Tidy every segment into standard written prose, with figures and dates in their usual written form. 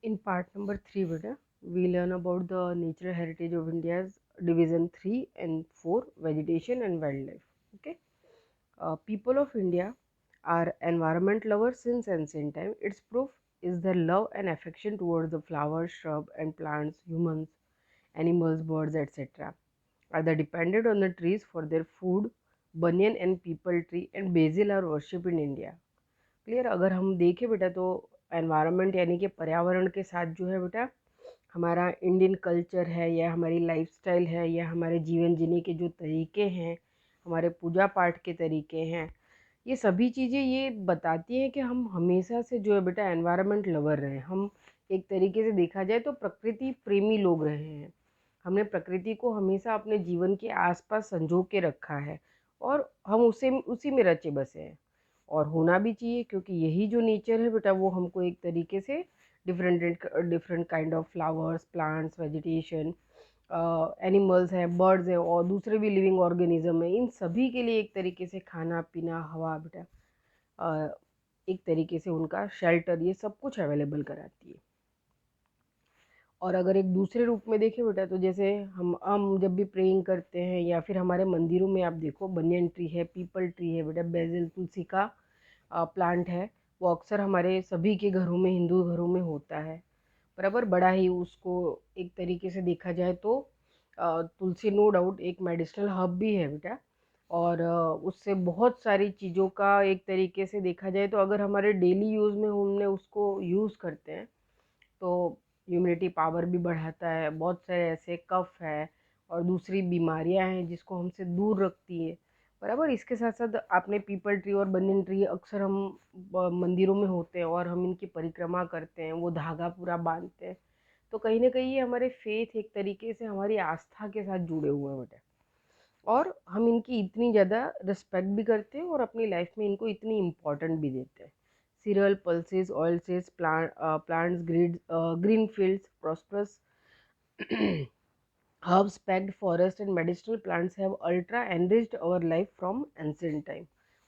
In part number 3, beta, we learn about the natural heritage of India's division 3 and 4, vegetation and wildlife. Okay, people of India are environment lovers since ancient time. Its proof is their love and affection towards the flowers, shrub and plants, humans, animals, birds, etc. Are they dependent on the trees for their food. Banyan and people tree and basil are worshipped in India. Clear. अगर हम देखें बेटा तो environment यानी कि पर्यावरण के साथ जो है बेटा हमारा इंडियन कल्चर है या हमारी लाइफस्टाइल है या हमारे जीवन जीने के जो तरीके हैं, हमारे पूजा पाठ के तरीके हैं, ये सभी चीज़ें ये बताती हैं कि हम हमेशा से जो है बेटा एनवायरनमेंट लवर रहे हैं। हम एक तरीके से देखा जाए तो प्रकृति प्रेमी लोग रहे हैं। हमने प्रकृति को हमेशा अपने जीवन के आसपास संजो के रखा है और हम उसी में रचे बसे हैं और होना भी चाहिए, क्योंकि यही जो नेचर है बेटा वो हमको एक तरीके से different different kind of flowers, plants, vegetation, animals हैं, बर्ड्स हैं और दूसरे भी लिविंग ऑर्गेनिज्म हैं, इन सभी के लिए एक तरीके से खाना पीना, हवा बेटा, एक तरीके से उनका शेल्टर, ये सब कुछ अवेलेबल कराती है। और अगर एक दूसरे रूप में देखें बेटा तो जैसे हम जब भी प्रेइंग करते हैं या फिर हमारे मंदिरों में आप देखो बनियन ट्री है, पीपल ट्री है बेटा, बेसिल तुलसी का प्लांट है, वो अक्सर हमारे सभी के घरों में, हिंदू घरों में होता है बराबर। बड़ा ही उसको एक तरीके से देखा जाए तो तुलसी नो डाउट एक मेडिसिनल हर्ब भी है बेटा और उससे बहुत सारी चीज़ों का एक तरीके से देखा जाए तो अगर हमारे डेली यूज़ में हमने उसको यूज़ करते हैं तो इम्यूनिटी पावर भी बढ़ाता है। बहुत सारे ऐसे कफ है और दूसरी बीमारियां हैं जिसको हमसे दूर रखती है बराबर। इसके साथ साथ आपने पीपल ट्री और बनियन ट्री अक्सर हम मंदिरों में होते हैं और हम इनकी परिक्रमा करते हैं, वो धागा पूरा बांधते हैं, तो कहीं ना कहीं ये हमारे फेथ एक तरीके से हमारी आस्था के साथ जुड़े हुए हैं बेटा और हम इनकी इतनी ज़्यादा रिस्पेक्ट भी करते हैं और अपनी लाइफ में इनको इतनी इम्पोर्टेंट भी देते हैं। cereal, pulses, oilseeds, plants, green fields, prosperous herbs, packed forests and medicinal plants have ultra enriched our life from ancient time।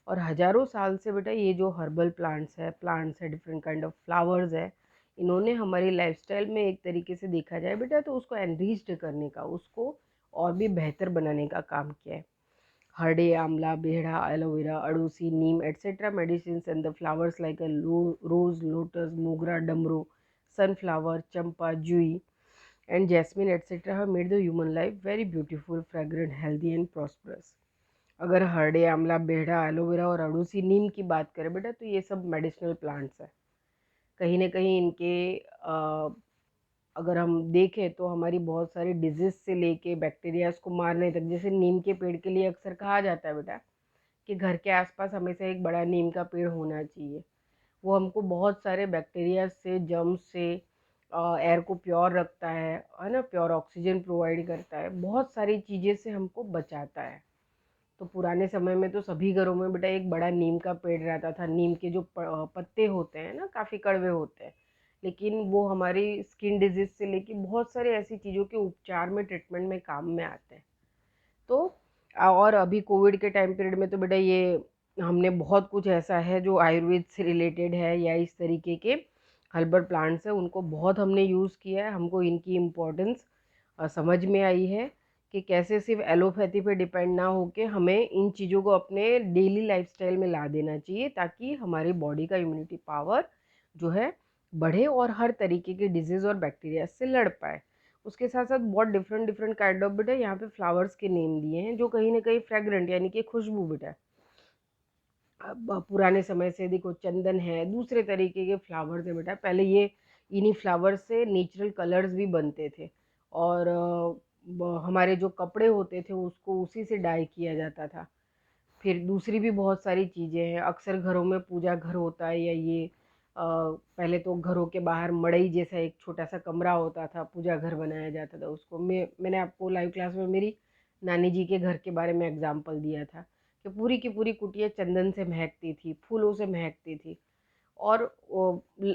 और हजारों साल से बेटा ये जो हर्बल प्लांट्स है, डिफरेंट काइंड ऑफ फ्लावर्स है, इन्होंने हमारी लाइफस्टाइल में एक तरीके से देखा जाए बेटा तो उसको एनरिच्ड करने का, उसको और भी बेहतर बनाने का काम किया है। Harde, amla, behra, aloe vera, adusi, neem, etc. medicines and the flowers like a rose, lotus, mogra, damro, sunflower, champa, jui, and jasmine, etc. have made the human life very beautiful, fragrant, healthy and prosperous। अगर हरडे, आंवला, बेहड़ा, aloe vera और अड़ूसी, नीम की बात करें बेटा तो ये सब मेडिसिनल प्लांट्स हैं। कहीं ना कहीं इनके अगर हम देखें तो हमारी बहुत सारी डिजीज से लेके बैक्टीरियाज को मारने तक, जैसे नीम के पेड़ के लिए अक्सर कहा जाता है बेटा कि घर के आसपास हमेशा एक बड़ा नीम का पेड़ होना चाहिए। वो हमको बहुत सारे बैक्टीरिया से, जर्म्स से, एयर को प्योर रखता है ना, प्योर ऑक्सीजन प्रोवाइड करता है, बहुत सारी चीज़ें से हमको बचाता है। तो पुराने समय में तो सभी घरों में बेटा एक बड़ा नीम का पेड़ रहता था। नीम के जो पत्ते होते हैं ना काफ़ी कड़वे होते हैं, लेकिन वो हमारी स्किन डिजीज से लेके बहुत सारे ऐसी चीज़ों के उपचार में, ट्रीटमेंट में काम में आते हैं। तो और अभी कोविड के टाइम पीरियड में तो बेटा ये हमने बहुत कुछ ऐसा है जो आयुर्वेद से रिलेटेड है या इस तरीके के हर्बल प्लांट्स है, उनको बहुत हमने यूज़ किया है। हमको इनकी इम्पोर्टेंस समझ में आई है कि कैसे सिर्फ एलोपैथी पे डिपेंड ना होके हमें इन चीज़ों को अपने डेली लाइफस्टाइल में ला देना चाहिए, ताकि हमारी बॉडी का इम्यूनिटी पावर जो है बढ़े और हर तरीके के डिजीज़ और बैक्टीरिया से लड़ पाए। उसके साथ साथ बहुत डिफरेंट डिफरेंट काइंड ऑफ बेटा यहाँ पे फ्लावर्स के नेम दिए हैं जो कहीं ना कहीं फ्रेगरेंट यानी कि खुशबू बेटा, अब पुराने समय से देखो चंदन है, दूसरे तरीके के फ्लावर्स है बेटा। पहले ये इन्हीं फ्लावर्स से नेचुरल कलर्स भी बनते थे और हमारे जो कपड़े होते थे उसको उसी से डाई किया जाता था। फिर दूसरी भी बहुत सारी चीज़ें हैं, अक्सर घरों में पूजा घर होता है या ये पहले तो घरों के बाहर मड़ई जैसा एक छोटा सा कमरा होता था, पूजा घर बनाया जाता था उसको। मैंने आपको लाइव क्लास में मेरी नानी जी के घर के बारे में एग्जाम्पल दिया था कि पूरी की पूरी कुटिया चंदन से महकती थी, फूलों से महकती थी और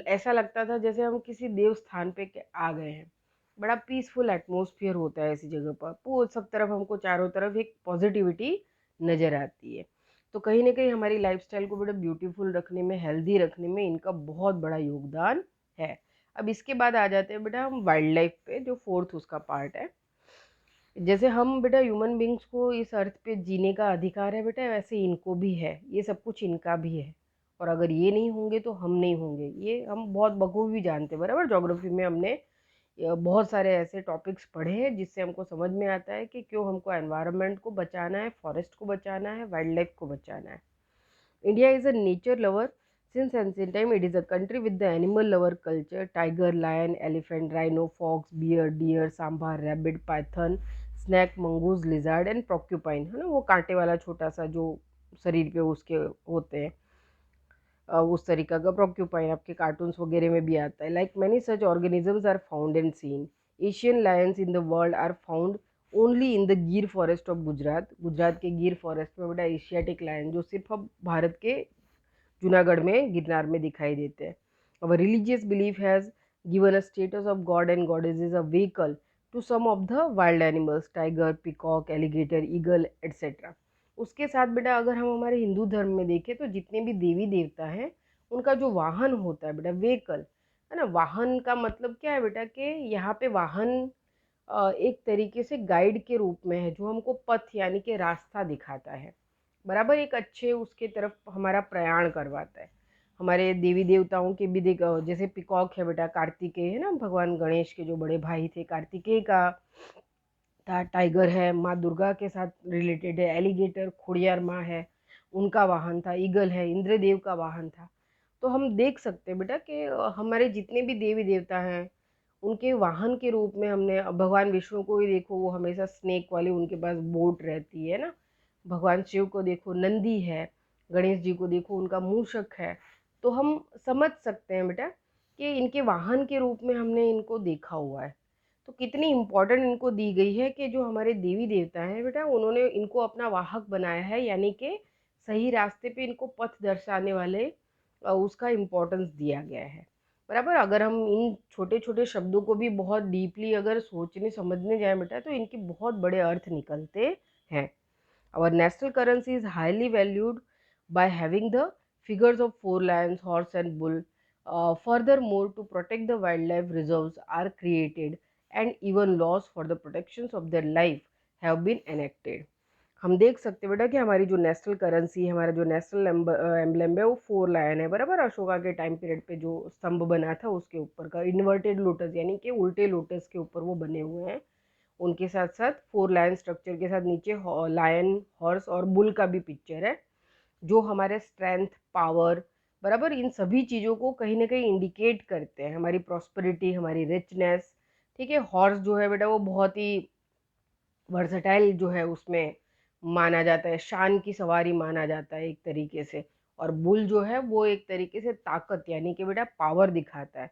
ऐसा लगता था जैसे हम किसी देव स्थान पे आ गए हैं। बड़ा पीसफुल एटमोसफियर होता है ऐसी जगह पर, वो सब तरफ हमको चारों तरफ एक पॉजिटिविटी नज़र आती है। तो कहीं ना कहीं हमारी लाइफस्टाइल को बड़ा ब्यूटीफुल रखने में, हेल्दी रखने में इनका बहुत बड़ा योगदान है। अब इसके बाद आ जाते हैं बेटा हम वाइल्ड लाइफ पे, जो फोर्थ उसका पार्ट है। जैसे हम बेटा ह्यूमन बींग्स को इस अर्थ पे जीने का अधिकार है बेटा, वैसे इनको भी है, ये सब कुछ इनका भी है। और अगर ये नहीं होंगे तो हम नहीं होंगे, ये हम बहुत बखूबी जानते हैं। बराबर, ज्योग्राफी में हमने बहुत सारे ऐसे टॉपिक्स पढ़े हैं जिससे हमको समझ में आता है कि क्यों हमको एनवायरनमेंट को बचाना है, फॉरेस्ट को बचाना है, वाइल्ड लाइफ को बचाना है। India is a nature lover. Since ancient time, it is a country with the animal lover culture. Tiger, lion, elephant, rhino, fox, bear, deer, sambar, rabbit, python, snake, mongoose, lizard and porcupine, है ना, वो कांटे वाला छोटा सा जो शरीर पे उसके होते हैं, उस तरीका का प्रोक्यूपाइन आपके कार्टून्स वगैरह में भी आता है। Like many such organisms are found and seen. Asian lions in the world are found only in the Gir forest of Gujarat. Gujarat के गिर फॉरेस्ट में बेटा एशियाटिक लायन जो सिर्फ अब भारत के जूनागढ़ में गिरनार में दिखाई देते हैं। Our religious belief has given a status of god and goddesses a vehicle to some of the wild animals, tiger, peacock, alligator, eagle etcetera. उसके साथ बेटा अगर हम हमारे हिंदू धर्म में देखें तो जितने भी देवी देवता हैं उनका जो वाहन होता है बेटा, व्हीकल, है ना। वाहन का मतलब क्या है बेटा कि यहाँ पे वाहन एक तरीके से गाइड के रूप में है, जो हमको पथ यानी कि रास्ता दिखाता है। बराबर, एक अच्छे उसके तरफ हमारा प्रयाण करवाता है। हमारे देवी देवताओं के भी देख, जैसे पिकॉक है बेटा, कार्तिकेय है ना, भगवान गणेश के जो बड़े भाई थे, कार्तिकेय का था। टाइगर है, माँ दुर्गा के साथ रिलेटेड है। एलिगेटर खोड़ियार माँ है, उनका वाहन था। ईगल है, इंद्रदेव का वाहन था। तो हम देख सकते हैं बेटा कि हमारे जितने भी देवी देवता हैं उनके वाहन के रूप में हमने, भगवान विष्णु को ही देखो, वो हमेशा स्नेक वाले उनके पास बोट रहती है ना। भगवान शिव को देखो नंदी है, गणेश जी को देखो उनका मूषक है। तो हम समझ सकते हैं बेटा कि इनके वाहन के रूप में हमने इनको देखा हुआ है। तो कितनी इम्पोर्टेंट इनको दी गई है कि जो हमारे देवी देवता हैं बेटा, उन्होंने इनको अपना वाहक बनाया है, यानी कि सही रास्ते पे इनको पथ दर्शाने वाले उसका इम्पोर्टेंस दिया गया है। बराबर, अगर हम इन छोटे छोटे शब्दों को भी बहुत डीपली अगर सोचने समझने जाए बेटा तो इनके बहुत बड़े अर्थ निकलते हैं। Our national currency is highly valued by having the figures of 4 lions, horse, and bull. Furthermore, to protect the wildlife reserves are created, and even laws for the protections of their life have been enacted. हम देख सकते हैं बेटा कि हमारी जो national currency है, हमारा जो नेशनल एम्बलम है, वो 4 लायन है। बराबर, अशोका के टाइम पीरियड पे जो स्तंभ बना था उसके ऊपर का इन्वर्टेड लोटस यानी कि उल्टे लोटस के ऊपर वो बने हुए हैं। उनके साथ साथ 4 लायन स्ट्रक्चर के साथ नीचे लायन, हॉर्स और बुल का भी पिक्चर है, जो हमारे स्ट्रेंथ, पावर, बराबर, इन सभी चीज़ों को कहीं ना कहीं इंडिकेट करते हैं, हमारी प्रॉस्पेरिटी, हमारी रिचनेस। ठीक है, हॉर्स जो है बेटा वो बहुत ही वर्सटाइल जो है उसमें माना जाता है, शान की सवारी माना जाता है एक तरीके से। और बुल जो है वो एक तरीके से ताकत यानी कि बेटा पावर दिखाता है।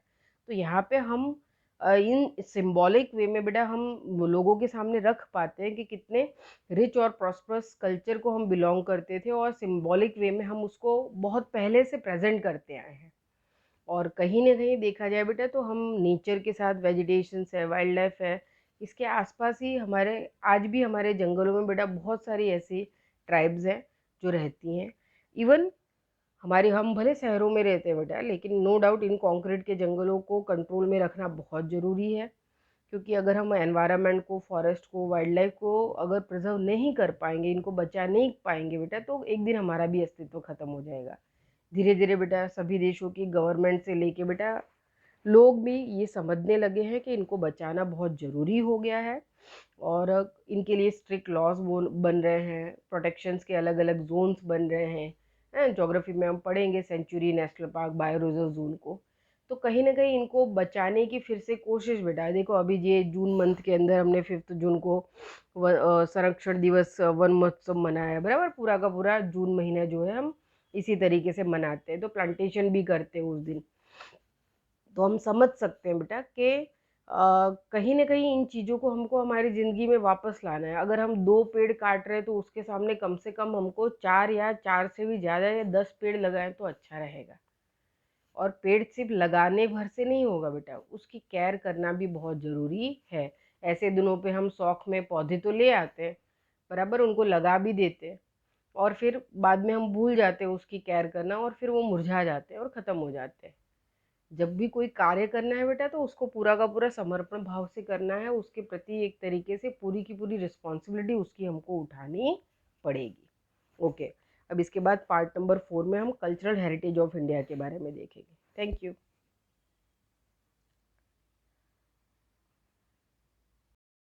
तो यहाँ पे हम इन सिंबॉलिक वे में बेटा हम लोगों के सामने रख पाते हैं कि कितने रिच और प्रॉस्परस कल्चर को हम बिलोंग करते थे, और सिंबॉलिक वे में हम उसको बहुत पहले से प्रेजेंट करते आए हैं। और कहीं ना कहीं देखा जाए बेटा तो हम नेचर के साथ, वेजिटेशन है, वाइल्ड लाइफ है, इसके आसपास ही हमारे आज भी हमारे जंगलों में बेटा बहुत सारी ऐसी ट्राइब्स हैं जो रहती हैं। इवन हमारे, हम भले शहरों में रहते हैं बेटा, लेकिन नो डाउट इन कॉन्क्रीट के जंगलों को कंट्रोल में रखना बहुत ज़रूरी है। क्योंकि अगर हम एनवायरनमेंट को, फॉरेस्ट को, वाइल्ड लाइफ को अगर प्रिजर्व नहीं कर पाएंगे, इनको बचा नहीं पाएंगे बेटा, तो एक दिन हमारा भी अस्तित्व खत्म हो जाएगा। धीरे धीरे बेटा सभी देशों की गवर्नमेंट से लेके बेटा लोग भी ये समझने लगे हैं कि इनको बचाना बहुत ज़रूरी हो गया है। और इनके लिए स्ट्रिक्ट लॉज बन रहे हैं, प्रोटेक्शंस के अलग अलग जोन्स बन रहे हैं। ज्योग्राफी में हम पढ़ेंगे sanctuary, national park, bio reserve zone को। तो कहीं ना कहीं इनको बचाने की फिर से कोशिश बेटा, देखो अभी ये जून मंथ के अंदर हमने 5 जून को संरक्षण दिवस, वन महोत्सव मनाया। बराबर, पूरा का पूरा जून महीना जो है हम इसी तरीके से मनाते हैं, तो प्लांटेशन भी करते हैं उस दिन। तो हम समझ सकते हैं बेटा कि कहीं ना कहीं इन चीज़ों को हमको हमारी ज़िंदगी में वापस लाना है। अगर हम 2 पेड़ काट रहे हैं तो उसके सामने कम से कम हमको 4 या 4 से भी ज़्यादा या 10 पेड़ लगाएं तो अच्छा रहेगा। और पेड़ सिर्फ लगाने भर से नहीं होगा बेटा, उसकी केयर करना भी बहुत ज़रूरी है। ऐसे दिनों पे हम शौक में पौधे तो ले आते हैं, बराबर, उनको लगा भी देते हैं, और फिर बाद में हम भूल जाते हैं उसकी केयर करना, और फिर वो मुरझा जाते हैं और ख़त्म हो जाते हैं। जब भी कोई कार्य करना है बेटा तो उसको पूरा का पूरा समर्पण भाव से करना है, उसके प्रति एक तरीके से पूरी की पूरी रिस्पॉन्सिबिलिटी उसकी हमको उठानी पड़ेगी। ओके, अब इसके बाद पार्ट नंबर 4 में हम कल्चरल हेरिटेज ऑफ इंडिया के बारे में देखेंगे। Thank you.